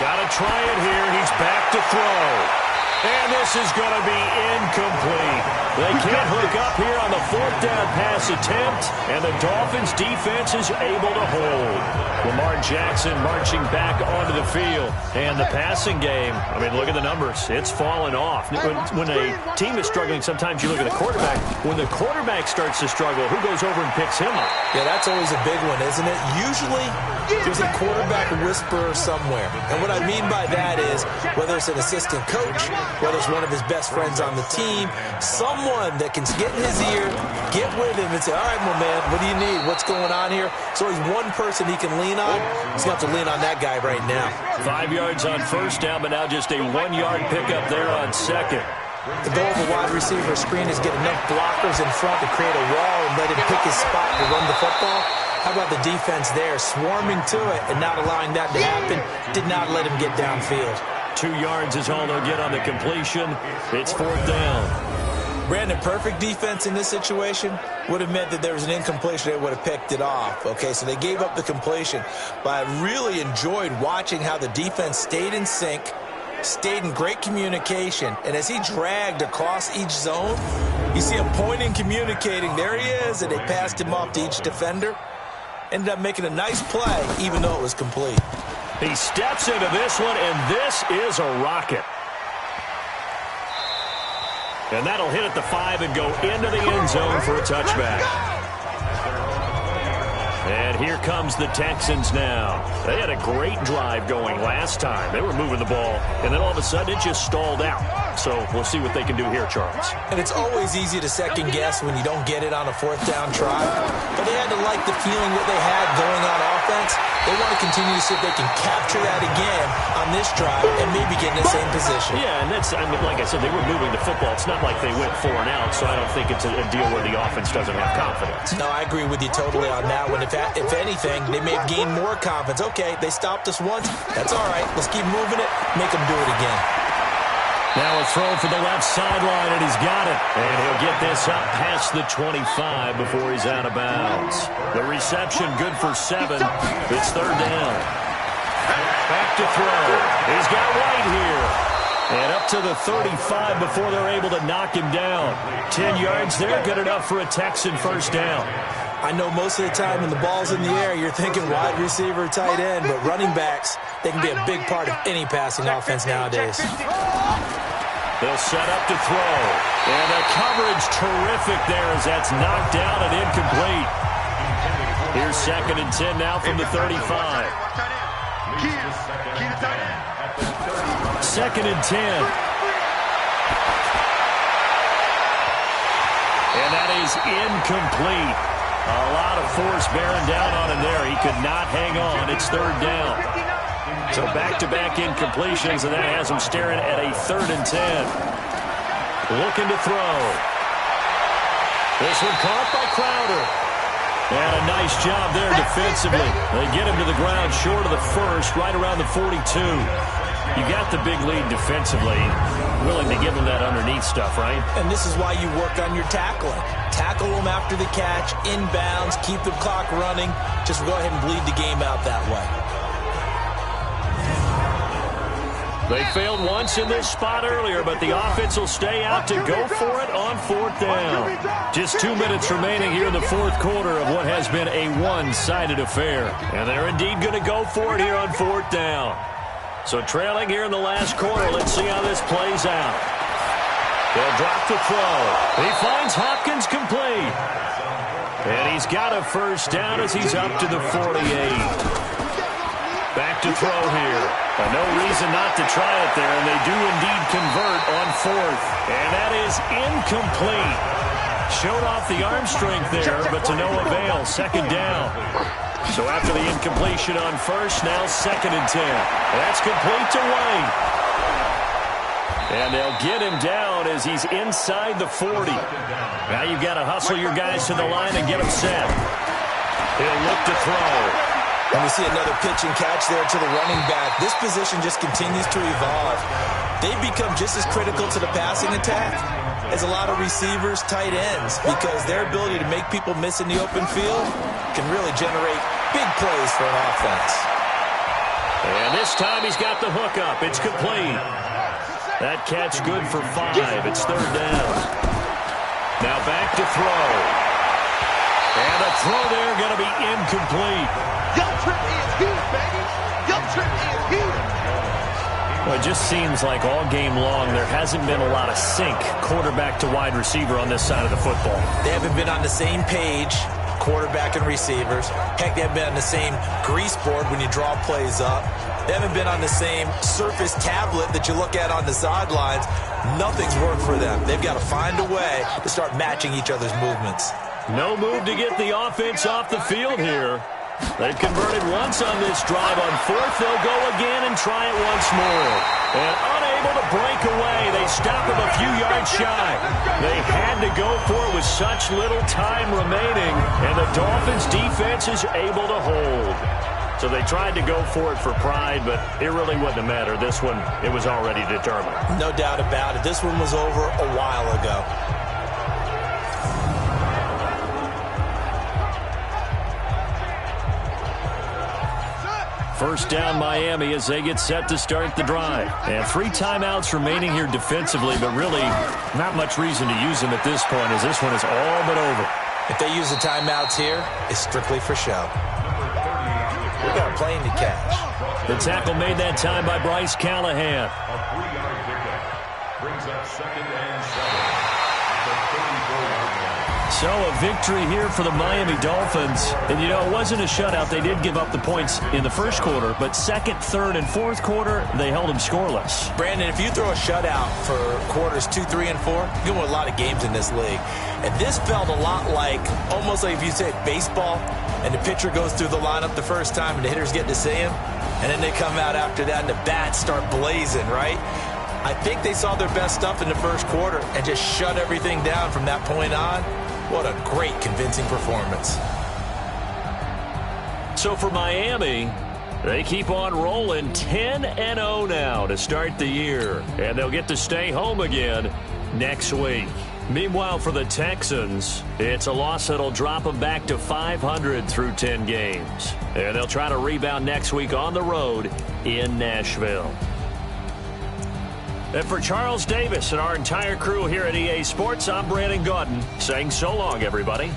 Got to try it here. He's back to throw. And this is going to be incomplete. They can't hook up here on the 4th down pass attempt, and the Dolphins defense is able to hold. Lamar Jackson marching back onto the field. And the passing game, I mean, look at the numbers. It's fallen off. When a team is struggling, sometimes you look at the quarterback. When the quarterback starts to struggle, who goes over and picks him up? Yeah, that's always a big one, isn't it? Usually, there's a quarterback whisperer somewhere. And what I mean by that is, whether it's an assistant coach, whether it's one of his best friends on the team, someone that can get in his ear, get with him and say, all right, my man, what do you need? What's going on here? So he's one person he can lean on. He's going to have to lean on that guy right now. 5 yards on 1st down, but now just a 1-yard pickup there on 2nd. The goal of a wide receiver screen is get enough blockers in front to create a wall and let him pick his spot to run the football. How about the defense there, swarming to it and not allowing that to happen? Did not let him get downfield. 2 yards is all they'll get on the completion. It's 4th down. Brandon, perfect defense in this situation would have meant that there was an incompletion. They would have picked it off. Okay, so they gave up the completion. But I really enjoyed watching how the defense stayed in sync, stayed in great communication. And as he dragged across each zone, you see him pointing, communicating. There he is, and they passed him off to each defender. Ended up making a nice play, even though it was complete. He steps into this one, and this is a rocket. And that'll hit at the 5 and go into the end zone for a touchback. And here comes the Texans now. They had a great drive going last time. They were moving the ball, and then all of a sudden it just stalled out. So we'll see what they can do here, Charles. And it's always easy to second guess when you don't get it on a fourth down try. But they had to like the feeling that they had going on offense. They want to continue to see if they can capture that again on this drive and maybe get in the same position. Yeah, and that's, I mean, like I said, they were moving the football. It's not like they went 4 and out, so I don't think it's a deal where the offense doesn't have confidence. No, I agree with you totally on that one. If anything, they may have gained more confidence. Okay, they stopped us once. That's all right. Let's keep moving it. Make them do it again. Now a throw for the left sideline, and he's got it. And he'll get this up past the 25 before he's out of bounds. The reception good for 7. It's third down. Back to throw. He's got White here. And up to the 35 before they're able to knock him down. 10 yards there, good enough for a Texan first down. I know most of the time when the ball's in the air, you're thinking wide receiver, tight end, but running backs, they can be a big part of any passing offense nowadays. They'll set up to throw. And the coverage terrific there as that's knocked down and incomplete. Here's 2nd and 10 now from the 35. 2nd and 10. And that is incomplete. A lot of force bearing down on him there. He could not hang on. It's third down. So back-to-back incompletions, and that has him staring at a 3rd and 10. Looking to throw. This one caught by Crowder. And a nice job there defensively. They get him to the ground short of the first, right around the 42. You got the big lead defensively. Willing to give them that underneath stuff, right? And this is why you work on your tackling. Tackle them after the catch, inbounds, keep the clock running. Just go ahead and bleed the game out that way. They failed once in this spot earlier, but the offense will stay out to go for it on 4th down. Just 2 minutes remaining here in the 4th quarter of what has been a one-sided affair. And they're indeed going to go for it here on 4th down. So trailing here in the last quarter, let's see how this plays out. They'll drop the throw. He finds Hopkins complete. And he's got a first down as he's up to the 48. Back to throw here. No reason not to try it there, and they do indeed convert on 4th. And that is incomplete. Showed off the arm strength there, but to no avail. 2nd down. So after the incompletion on 1st, now 2nd and 10. That's complete to White. And they'll get him down as he's inside the 40. Now you've got to hustle your guys to the line and get them set. He'll look to throw. And we see another pitch and catch there to the running back. This position just continues to evolve. They've become just as critical to the passing attack as a lot of receivers, tight ends, because their ability to make people miss in the open field can really generate big plays for an offense. And this time he's got the hook up. It's complete. That catch good for 5. It's 3rd down. Now back to throw. And the throw there going to be incomplete. Young Trip is here, baby. Young Trip is here. Well, it just seems like all game long there hasn't been a lot of sync quarterback to wide receiver on this side of the football. They haven't been on the same page, quarterback and receivers. Heck, they haven't been on the same grease board when you draw plays up. They haven't been on the same surface tablet that you look at on the sidelines. Nothing's worked for them. They've got to find a way to start matching each other's movements. No move to get the offense off the field here. They've converted once on this drive. On 4th, they'll go again and try it once more. And unable to break away, they stop him a few yards shy. They had to go for it with such little time remaining, and the Dolphins' defense is able to hold. So they tried to go for it for pride, but it really wouldn't have mattered. This one, it was already determined. No doubt about it. This one was over a while ago. First down Miami as they get set to start the drive. And 3 timeouts remaining here defensively, but really not much reason to use them at this point as this one is all but over. If they use the timeouts here, it's strictly for show. We got a plane to catch. The tackle made that time by Bryce Callahan. A 3-yard pickup brings up 2nd and 7 at the 34-yard line. So a victory here for the Miami Dolphins. And, you know, it wasn't a shutout. They did give up the points in the first quarter, but second, third, and fourth quarter, they held them scoreless. Brandon, if you throw a shutout for quarters 2, 3, and 4, you win a lot of games in this league. And this felt a lot like, almost like if you said baseball, and the pitcher goes through the lineup the first time and the hitters get to see him, and then they come out after that and the bats start blazing, right? I think they saw their best stuff in the first quarter and just shut everything down from that point on. What a great, convincing performance. So for Miami, they keep on rolling 10-0 now to start the year. And they'll get to stay home again next week. Meanwhile, for the Texans, it's a loss that'll drop them back to 500 through 10 games. And they'll try to rebound next week on the road in Nashville. And for Charles Davis and our entire crew here at EA Sports, I'm Brandon Gaudin saying so long, everybody.